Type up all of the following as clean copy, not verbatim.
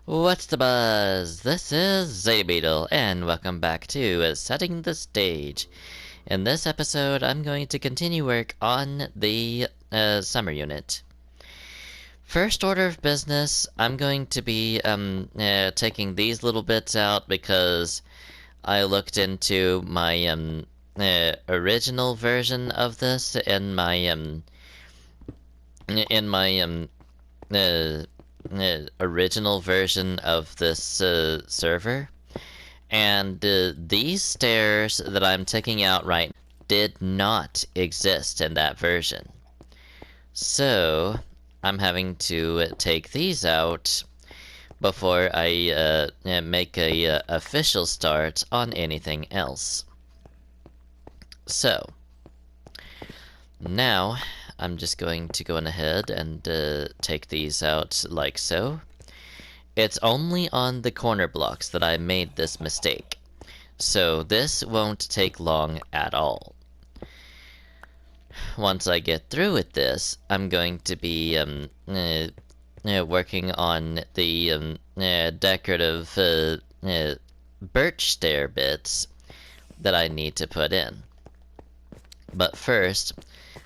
What's the buzz? This is Zeta Beetle, and welcome back to Setting the Stage. In this episode, I'm going to continue work on the summer unit. First order of business, I'm going to be taking these little bits out because I looked into my original version of this in my original version of this server, and these stairs that I'm taking out right now did not exist in that version. So I'm having to take these out before I make a official start on anything else. So now I'm just going to go on ahead and take these out like so. It's only on the corner blocks that I made this mistake, so this won't take long at all. Once I get through with this, I'm going to be working on the decorative birch stair bits that I need to put in. But first,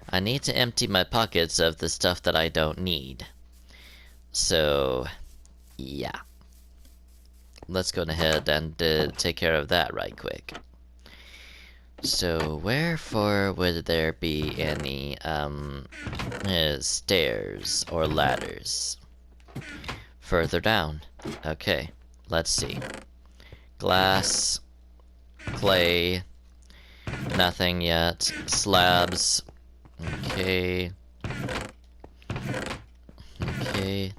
I need to empty my pockets of the stuff that I don't need. So, yeah. Let's go ahead and take care of that right quick. So, wherefore would there be any stairs or ladders? Further down. Okay, let's see. Glass, clay, nothing yet. Slabs. Okay. Okay.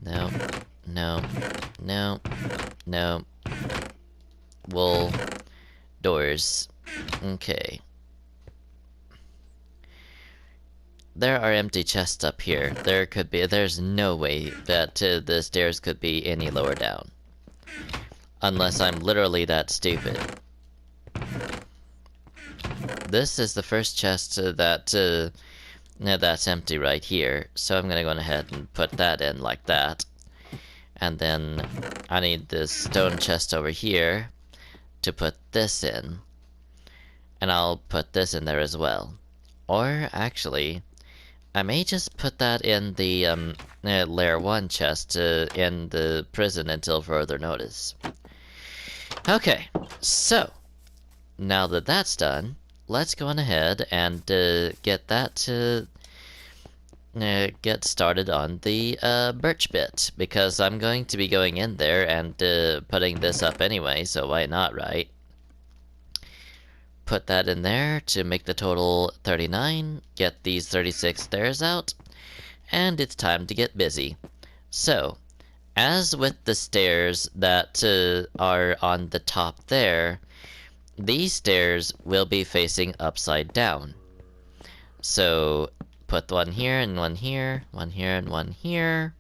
No. No. No. No. Wool. Doors. Okay. There are empty chests up here. There's no way that the stairs could be any lower down. Unless I'm literally that stupid. This is the first chest that's empty right here. So I'm gonna go ahead and put that in like that. And then I need this stone chest over here to put this in. And I'll put this in there as well. Or actually, I may just put that in the layer 1 chest in the prison until further notice. Okay, so now that that's done, let's go on ahead and get that to get started on the birch bit, because I'm going to be going in there and putting this up anyway, so why not, right? Put that in there to make the total 39, get these 36 stairs out, and it's time to get busy. So, as with the stairs that are on the top there, these stairs will be facing upside down. So, put one here and one here, one here and one here.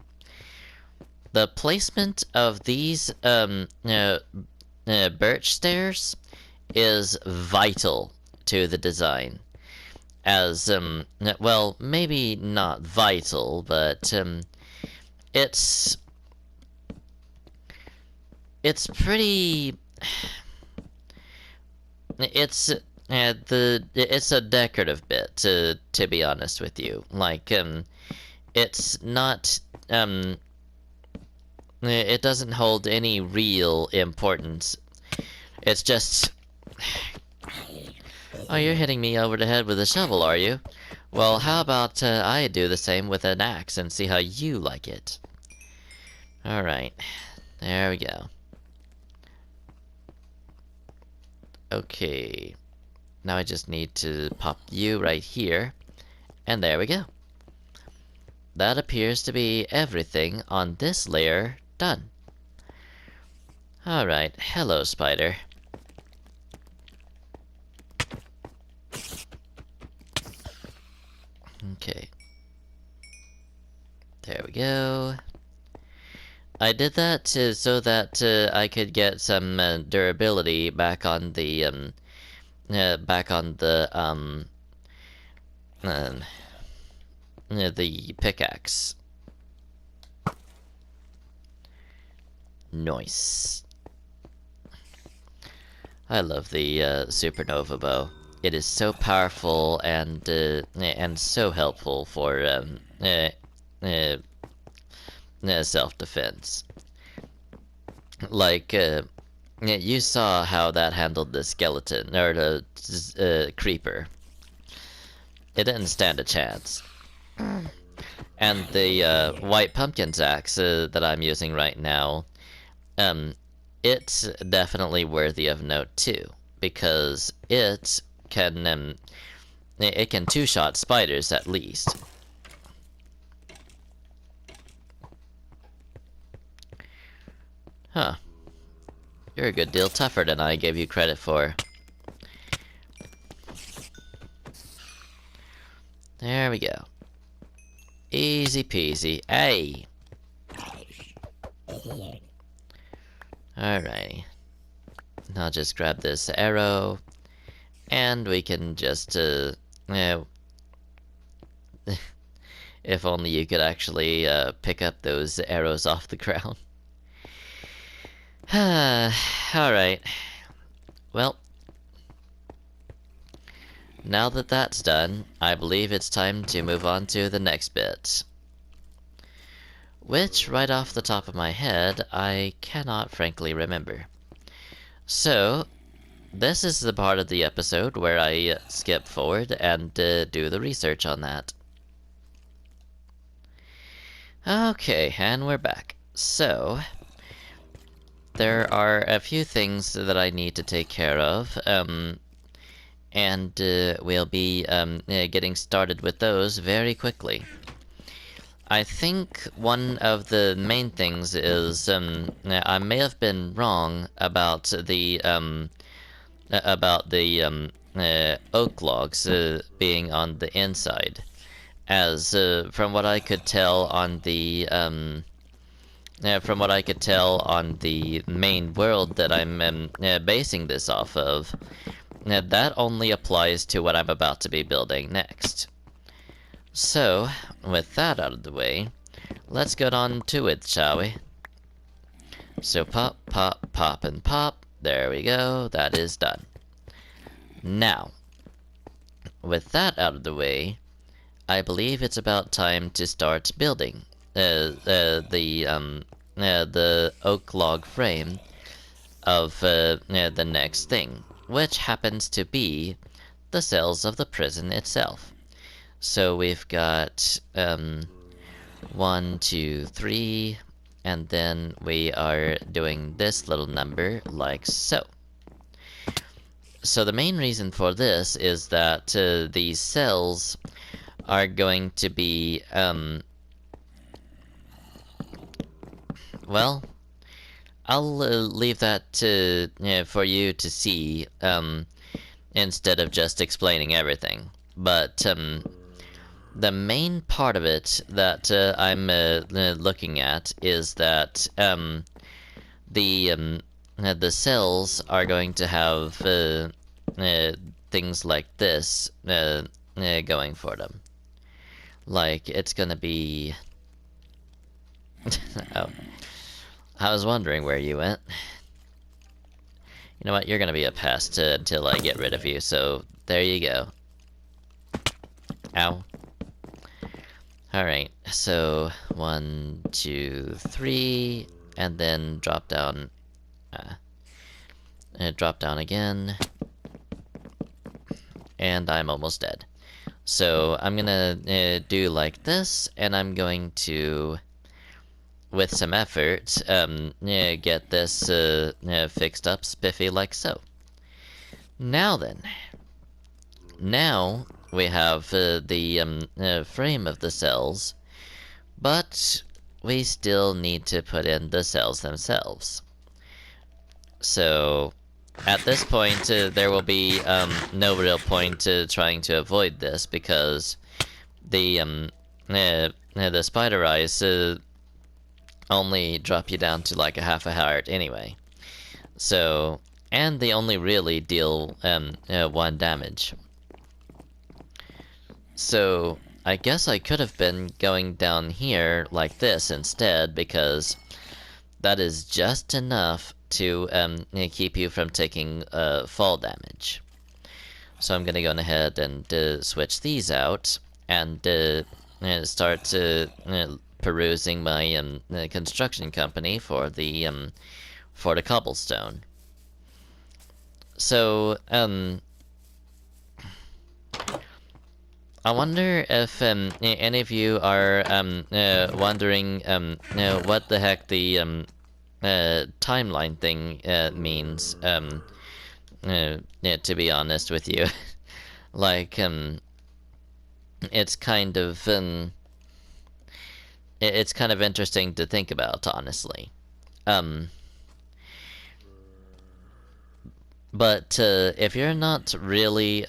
The placement of these birch stairs is vital to the design. As, well, maybe not vital, but it's pretty... It's a decorative bit, to be honest with you. Like, it's not it doesn't hold any real importance. It's just... Oh, you're hitting me over the head with a shovel, are you? Well, how about I do the same with an axe and see how you like it? Alright, there we go. Okay, now I just need to pop you right here, and there we go. That appears to be everything on this layer done. Alright, hello, spider. Okay. There we go. I did that so that I could get some durability back on the the pickaxe. Nice. I love the supernova bow. It is so powerful and so helpful for self-defense. Like, you saw how that handled the skeleton, or the creeper. It didn't stand a chance. And the white pumpkin's axe that I'm using right now, it's definitely worthy of note too, because it can two-shot spiders at least. Huh. You're a good deal tougher than I gave you credit for. There we go. Easy peasy. Hey! Alrighty. I'll just grab this arrow, and we can just, if only you could actually pick up those arrows off the ground. Alright. Well, now that that's done, I believe it's time to move on to the next bit. Which, right off the top of my head, I cannot frankly remember. So, this is the part of the episode where I skip forward and do the research on that. Okay, and we're back. So, there are a few things that I need to take care of, and we'll be getting started with those very quickly. I think one of the main things is I may have been wrong about the oak logs being on the inside, as from what I could tell on the main world that I'm basing this off of, that only applies to what I'm about to be building next. So, with that out of the way, let's get on to it, shall we? So pop, pop, pop, and pop. There we go. That is done. Now, with that out of the way, I believe it's about time to start building the oak log frame of the next thing, which happens to be the cells of the prison itself. So we've got 1, 2, 3, and then we are doing this little number like so. So the main reason for this is that these cells are going to be well, I'll leave that for you to see instead of just explaining everything. But the main part of it that I'm looking at is that the cells are going to have things like this going for them. Like, it's gonna be... Oh. I was wondering where you went. You know what, you're gonna be a pest until I get rid of you, so there you go. Ow. Alright, so 1, 2, 3, and then drop down again, and I'm almost dead. So I'm gonna do like this, and I'm going to, with some effort, get this fixed up spiffy like so. Now then, now we have the frame of the cells, but we still need to put in the cells themselves. So at this point, there will be no real point trying to avoid this, because the spider eyes only drop you down to like a half a heart anyway. So, and they only really deal 1 damage. So I guess I could have been going down here like this instead, because that is just enough to keep you from taking fall damage. So I'm gonna go ahead and switch these out and start perusing my construction company for the cobblestone. So I wonder if any of you are wondering what the heck the timeline thing means. Yeah, to be honest with you, like it's kind of it's kind of interesting to think about, honestly. But if you're not really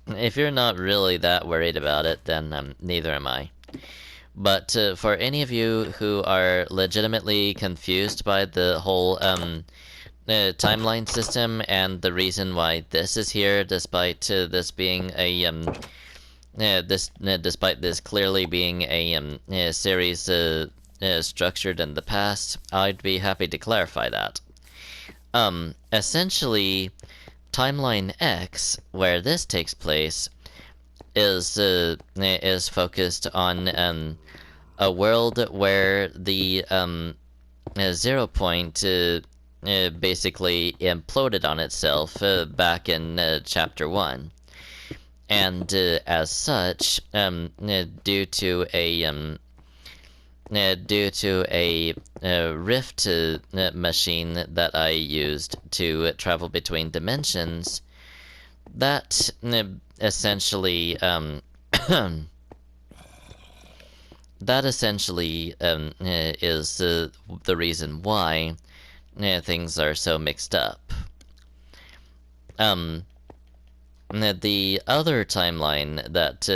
that worried about it, then neither am I. But for any of you who are legitimately confused by the whole timeline system and the reason why this is here, despite this being a despite this clearly being a series structured in the past, I'd be happy to clarify that. Essentially, Timeline X, where this takes place, is focused on a world where the 0 point basically imploded on itself back in Chapter 1. And as such, due to a rift machine that I used to travel between dimensions, that essentially is the reason why things are so mixed up. The other timeline that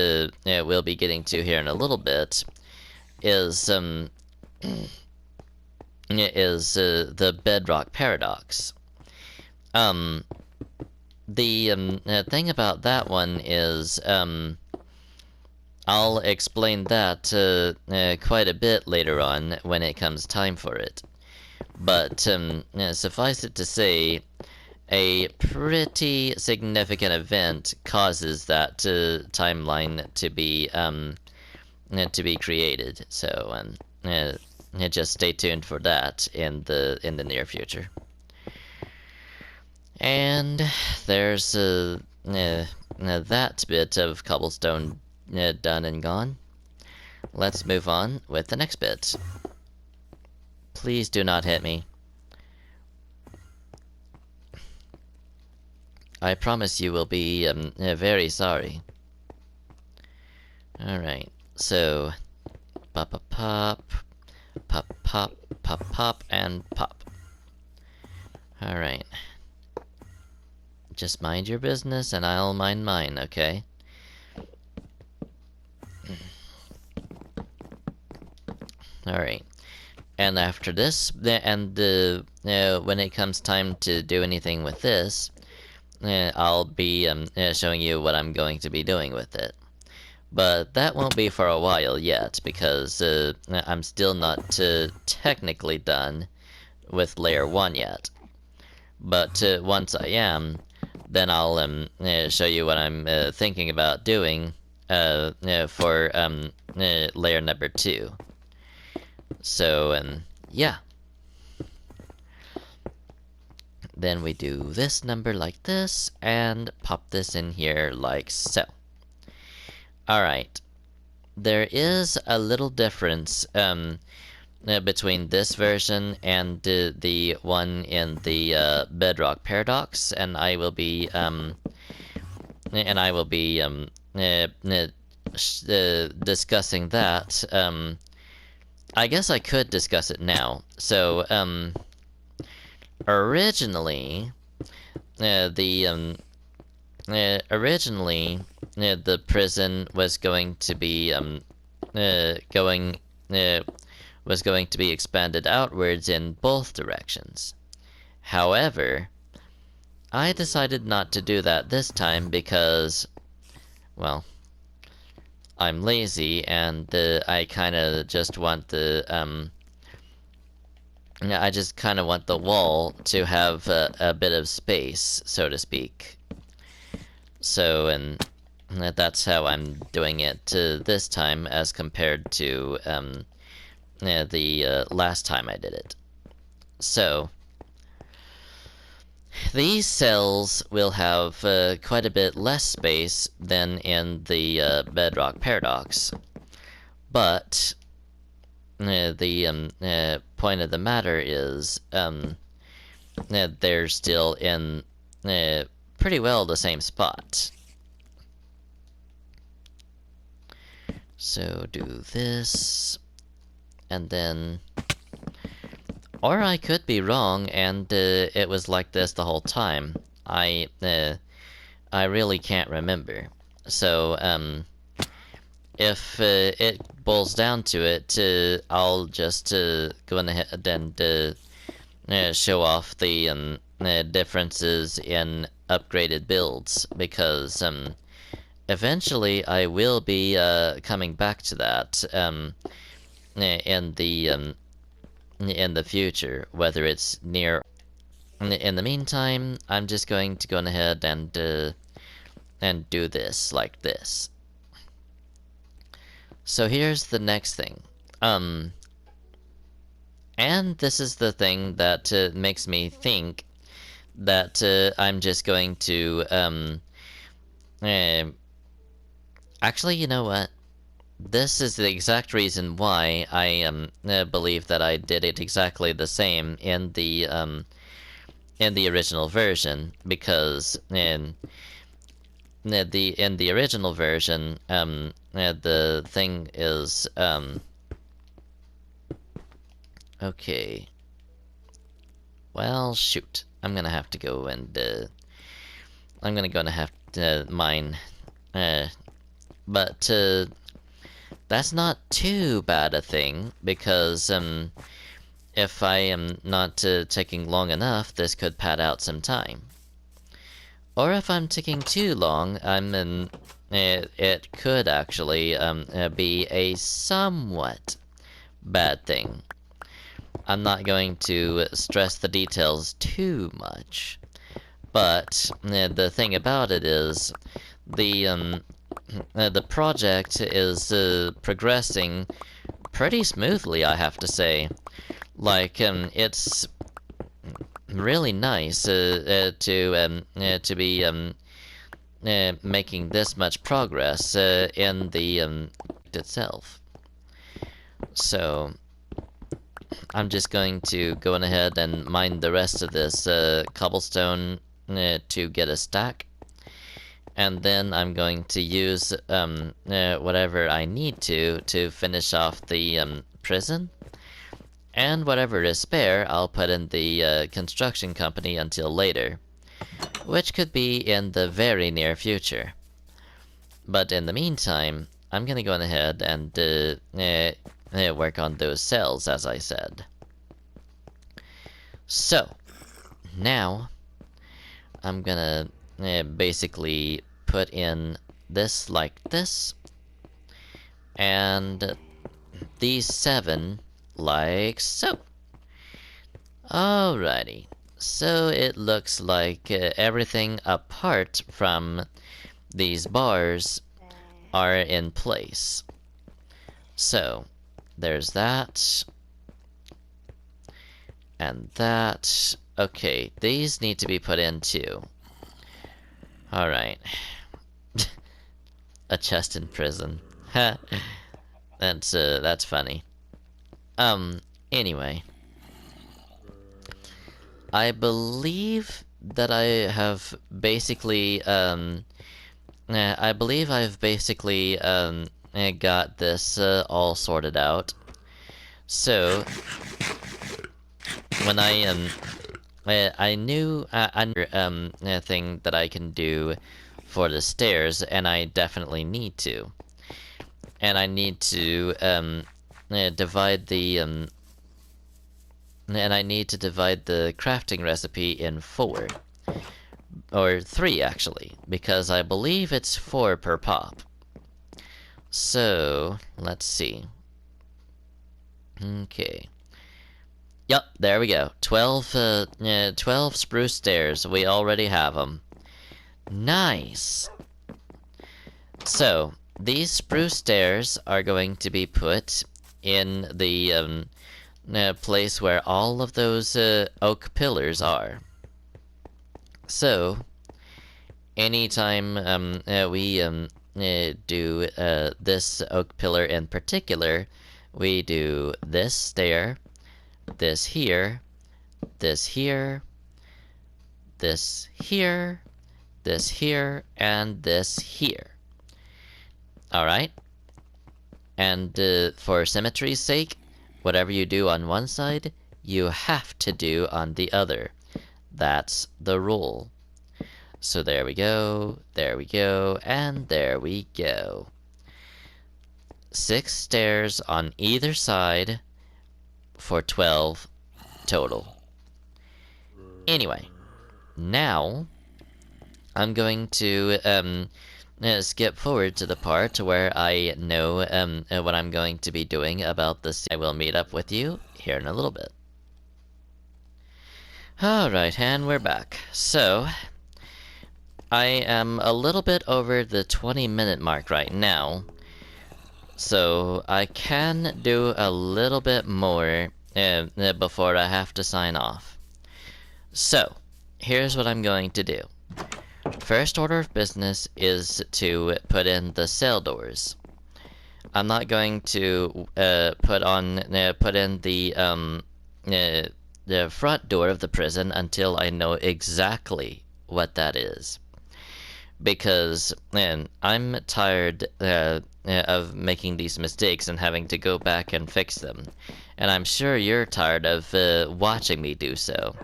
we'll be getting to here in a little bit is the bedrock paradox. The thing about that one is I'll explain that quite a bit later on when it comes time for it. But suffice it to say, a pretty significant event causes that timeline to be created. So just stay tuned for that in the near future. And there's that bit of cobblestone done and gone. Let's move on with the next bit. Please do not hit me. I promise you will be very sorry. Alright, so pop, pop, pop, pop, pop, pop, pop, and pop. Alright. Just mind your business and I'll mind mine, okay? Alright. And after this, and when it comes time to do anything with this, I'll be showing you what I'm going to be doing with it. But that won't be for a while yet, because I'm still not technically done with Layer 1 yet. But once I am, then I'll show you what I'm thinking about doing for Layer number 2. So, yeah. Then we do this number like this, and pop this in here like so. Alright. There is a little difference between this version and the one in the Bedrock Paradox, and I will be discussing that. I guess I could discuss it now. So, originally, the prison was going to be expanded outwards in both directions. However, I decided not to do that this time because, well, I'm lazy and I kind of just want the I just kind of want the wall to have a bit of space, so to speak. So, and that's how I'm doing it this time as compared to the last time I did it. So, these cells will have quite a bit less space than in the bedrock paradox. But the point of the matter is they're still in pretty well the same spot. So do this, and then... Or I could be wrong, and it was like this the whole time. I really can't remember. So, if it boils down to it, I'll just go ahead and show off the differences in upgraded builds, because eventually I will be coming back to that in the future, whether it's near. In the meantime, I'm just going to go ahead and do this like this. So here's the next thing. And this is the thing that makes me think that I'm just going to actually, you know what? This is the exact reason why I believe that I did it exactly the same in the original version, because in the original version, the thing is okay. Well, shoot. I'm gonna have to go and I'm gonna have to mine, but that's not too bad a thing, because if I am not taking long enough, this could pad out some time. Or if I'm taking too long, it could actually be a somewhat bad thing. I'm not going to stress the details too much, but the thing about it is the project is progressing pretty smoothly, I have to say. Like, it's really nice to be making this much progress in the itself. So I'm just going to go on ahead and mine the rest of this cobblestone to get a stack. And then I'm going to use whatever I need to finish off the prison. And whatever is spare, I'll put in the construction company until later, which could be in the very near future. But in the meantime, I'm gonna go ahead and work on those cells, as I said. So, now, I'm gonna basically put in this like this, and these 7 like so. Alrighty, so it looks like everything apart from these bars are in place. So there's that and that. Okay, these need to be put in too. Alright. A chest in prison. That's funny. Anyway. I believe that I have basically, I believe I've basically, got this, all sorted out. So, when I knew, a thing that I can do for the stairs, and I definitely need to. And I need to, divide the, and I need to divide the crafting recipe in 4. Or 3, actually, because I believe it's 4 per pop. So, let's see. Okay. Yup, there we go. 12 spruce stairs. We already have them. Nice. So, these spruce stairs are going to be put in the place where all of those oak pillars are. So, anytime we do this oak pillar in particular, we do this stair, this here, this here, this here, this here, and this here. Alright? And for symmetry's sake, whatever you do on one side, you have to do on the other. That's the rule. So there we go, and there we go. 6 stairs on either side for 12 total. Anyway, now I'm going to skip forward to the part where I know what I'm going to be doing about this. I will meet up with you here in a little bit. Alright, and we're back. So, I am a little bit over the 20-minute mark right now. So, I can do a little bit more before I have to sign off. So, here's what I'm going to do. First order of business is to put in the cell doors. I'm not going to put in the front door of the prison until I know exactly what that is. Because, man, I'm tired of making these mistakes and having to go back and fix them. And I'm sure you're tired of watching me do so.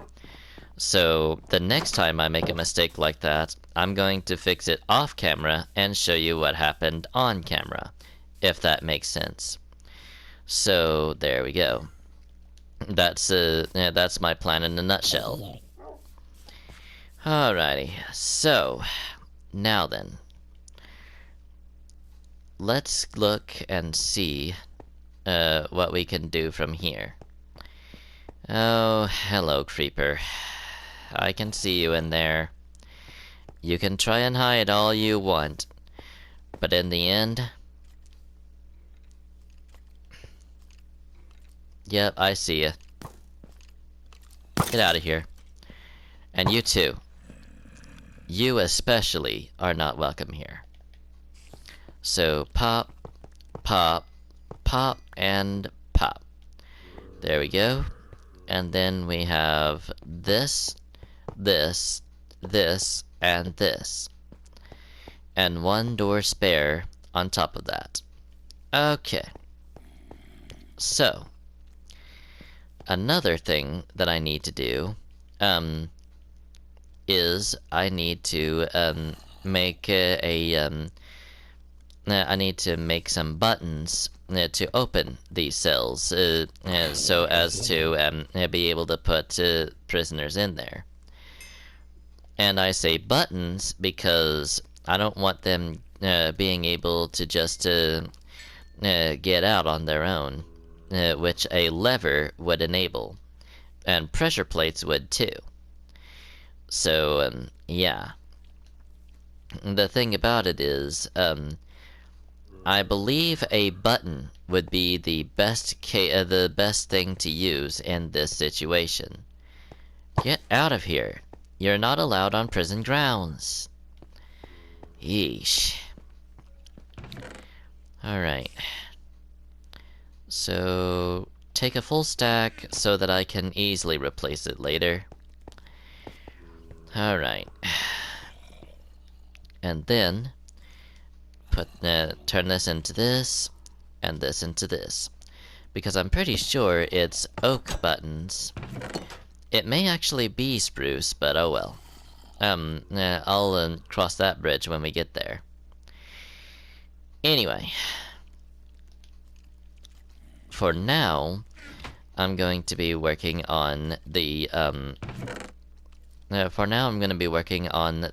So, the next time I make a mistake like that, I'm going to fix it off camera and show you what happened on camera, if that makes sense. So, there we go. That's my plan in a nutshell. Alrighty, so, now then. Let's look and see what we can do from here. Oh, hello, creeper. I can see you in there. You can try and hide all you want, but in the end... Yep, I see you. Get out of here. And you too. You especially are not welcome here. So pop, pop, pop, and pop. There we go. And then we have this, this, this, and this. And one door spare on top of that. Okay. So, another thing that I need to do, is I need to, make I need to make some buttons to open these cells, so as to be able to put prisoners in there. And I say buttons because I don't want them being able to just get out on their own, which a lever would enable, and pressure plates would too. So, yeah. The thing about it is, I believe a button would be the best thing to use in this situation. Get out of here. You're not allowed on prison grounds. Yeesh. Alright. So, take a full stack so that I can easily replace it later. Alright. And then turn this into this, and this into this. Because I'm pretty sure it's oak buttons. It may actually be spruce, but oh well. I'll cross that bridge when we get there. Anyway. For now, I'm going to be working on the,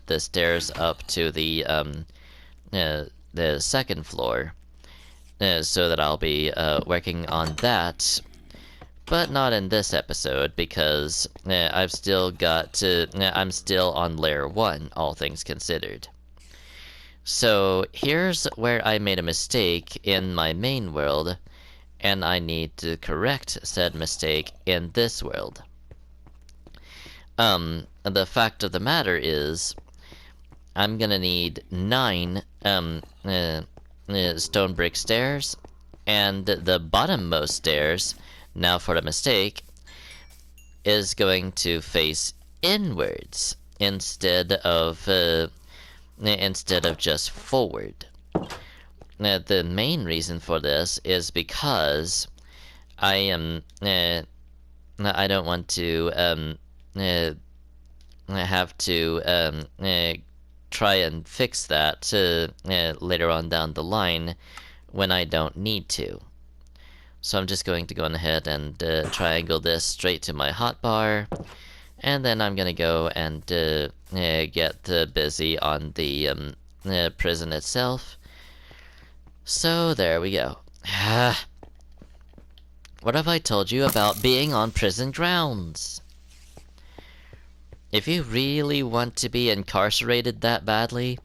the stairs up to the second floor, so that I'll be working on that But not in this episode, because I've still got I'm still on layer 1, all things considered. So here's where I made a mistake in my main world, and I need to correct said mistake in this world. The fact of the matter is, I'm gonna need 9 stone brick stairs, and the bottommost stairs, now for the mistake, is going to face inwards instead of just forward. The main reason for this is because I don't want to have to try and fix that later on down the line when I don't need to. So I'm just going to go ahead and triangle this straight to my hotbar, and then I'm gonna go and get busy on the prison itself. So there we go. What have I told you about being on prison grounds? If you really want to be incarcerated that badly,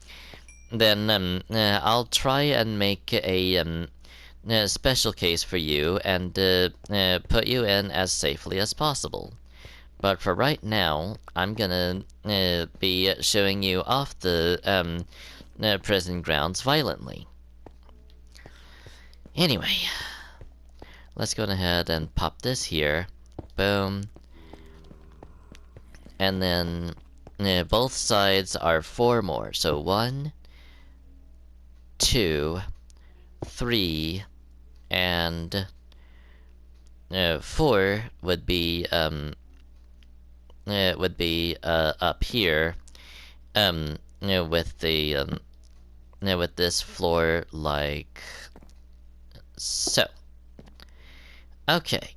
then I'll try and make a special case for you and put you in as safely as possible. But for right now, I'm gonna be showing you off the prison grounds violently. Anyway, let's go ahead and pop this here. Boom. And then both sides are 4 more. So 1, 2, 3, and 4 would be up here, with the with this floor like so. Okay,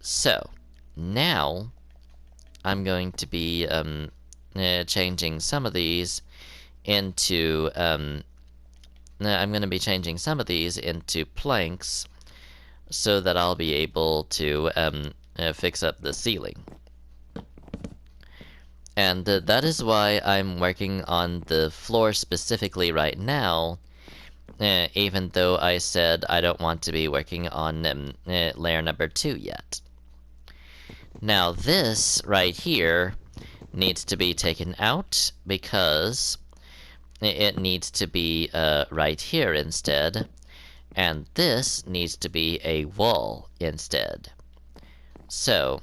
so now I'm going to be changing some of these into planks so that I'll be able to fix up the ceiling. And that is why I'm working on the floor specifically right now, even though I said I don't want to be working on layer number 2 yet. Now this right here needs to be taken out because it needs to be right here instead, and this needs to be a wall instead. So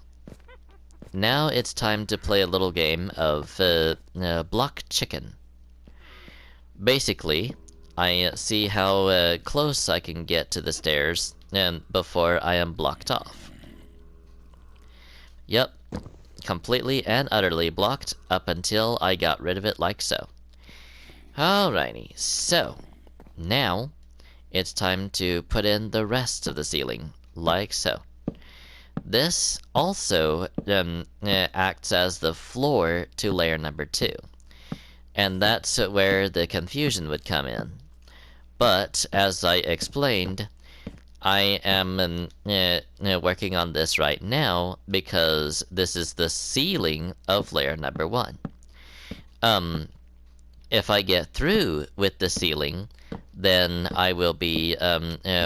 now it's time to play a little game of block chicken. Basically, I see how close I can get to the stairs before I am blocked off. Yep, completely and utterly blocked up until I got rid of it like so. Alrighty, so now it's time to put in the rest of the ceiling, like so. This also acts as the floor to layer number 2, and that's where the confusion would come in. But as I explained, I am working on this right now because this is the ceiling of layer number 1. If I get through with the ceiling, then I will be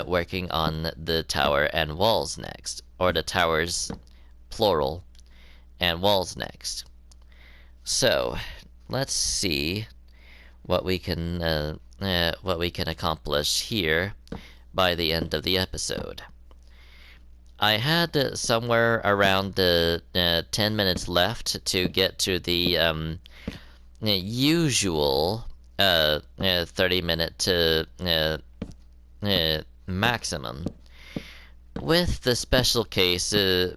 working on the tower and walls next, or the towers, plural, and walls next. So let's see what we can accomplish here by the end of the episode. I had somewhere around 10 minutes left to get to the usual 30-minute maximum, with the special case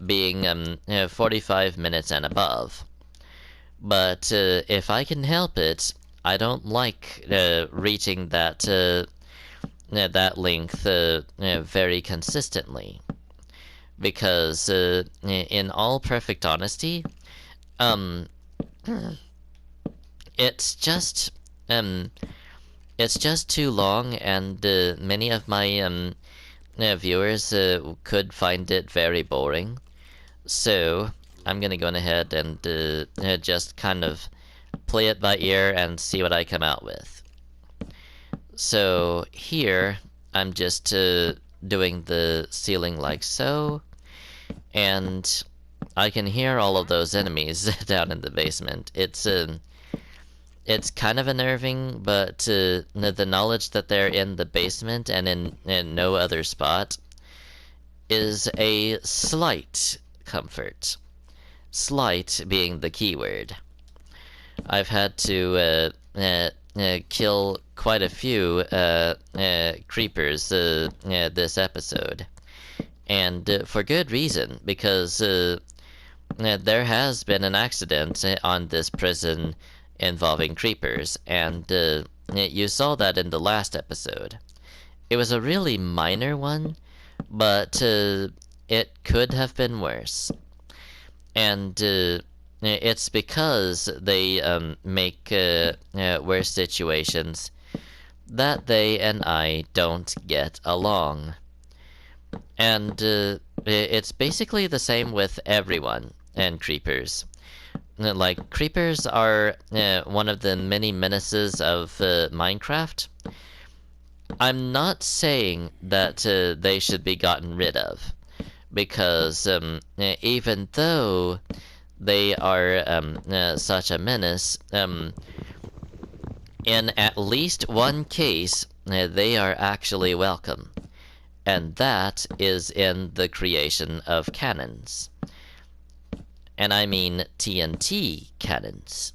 being 45 minutes and above. But if I can help it, I don't like reaching that length very consistently, because in all perfect honesty, it's just too long, and many of my viewers could find it very boring. So I'm gonna go ahead and just kind of play it by ear and see what I come out with. So here I'm just doing the ceiling like so, and I can hear all of those enemies down in the basement. It's kind of unnerving, but the knowledge that they're in the basement and in no other spot is a slight comfort. Slight being the key word. I've had to kill quite a few creepers this episode. And for good reason, because there has been an accident on this prison involving creepers, and you saw that in the last episode. It was a really minor one, but it could have been worse. And it's because they make worse situations that they and I don't get along. And it's basically the same with everyone and creepers. Like, creepers are one of the many menaces of Minecraft. I'm not saying that they should be gotten rid of, because even though they are such a menace, in at least one case, they are actually welcome. And that is in the creation of cannons. And I mean TNT cannons.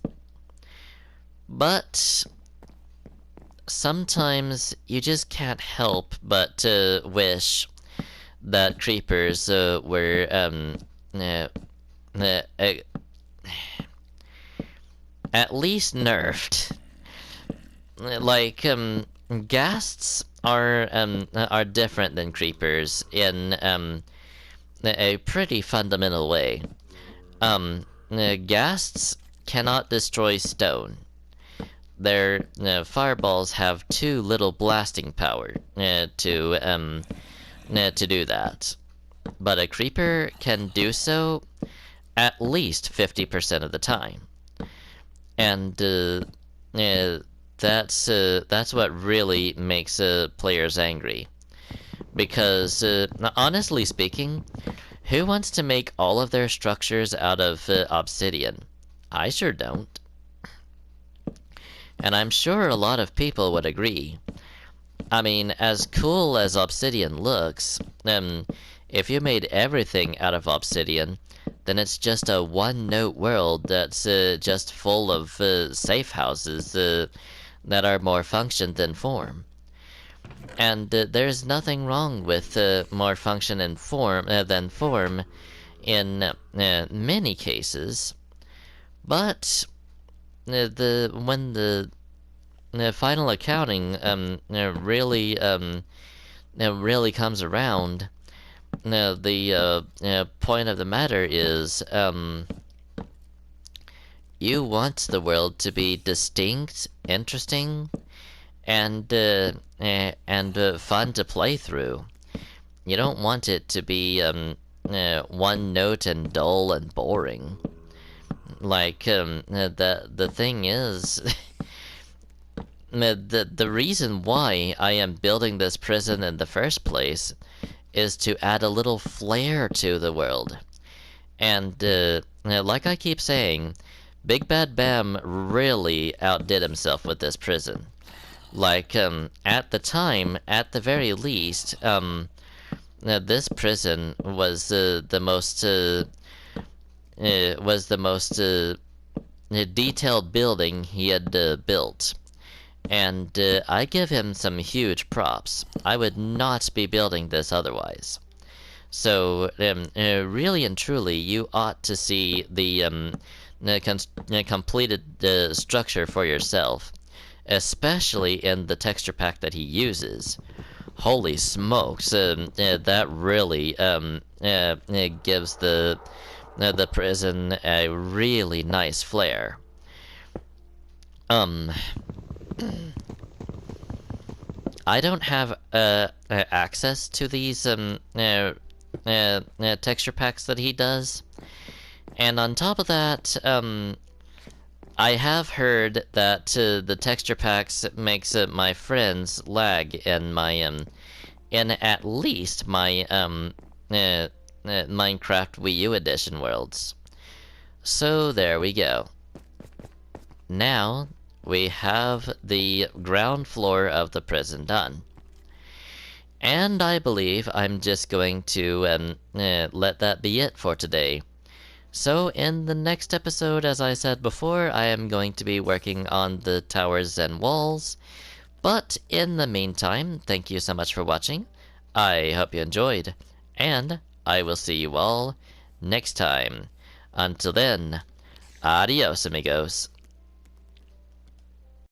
But sometimes you just can't help but wish that creepers were at least nerfed. Like, ghasts are different than creepers in a pretty fundamental way. Ghasts cannot destroy stone. Their fireballs have too little blasting power to do that. But a creeper can do so at least 50% of the time. And that's what really makes players angry. Because, honestly speaking, who wants to make all of their structures out of obsidian? I sure don't. And I'm sure a lot of people would agree. I mean, as cool as obsidian looks, if you made everything out of obsidian, then it's just a one-note world that's just full of safe houses that are more function than form. And there's nothing wrong with more function and form than form in many cases. But when the final accounting really comes around, the point of the matter is you want the world to be distinct, interesting, and fun to play through. You don't want it to be one note and dull and boring. Like, the thing is, the reason why I am building this prison in the first place is to add a little flair to the world. And like I keep saying, Big Bad Bam really outdid himself with this prison. Like, at the time, at the very least, this prison was the most detailed building he had built. And I give him some huge props. I would not be building this otherwise. So, really and truly, you ought to see the completed structure for yourself, especially in the texture pack that he uses. Holy smokes, that really gives the prison a really nice flair. I don't have access to these texture packs that he does. And on top of that, I have heard that the texture packs makes my friends lag in my in at least my Minecraft Wii U edition worlds. So there we go. Now we have the ground floor of the prison done. And I believe I'm just going to let that be it for today. So in the next episode, as I said before, I am going to be working on the towers and walls. But in the meantime, thank you so much for watching. I hope you enjoyed. And I will see you all next time. Until then, adios amigos.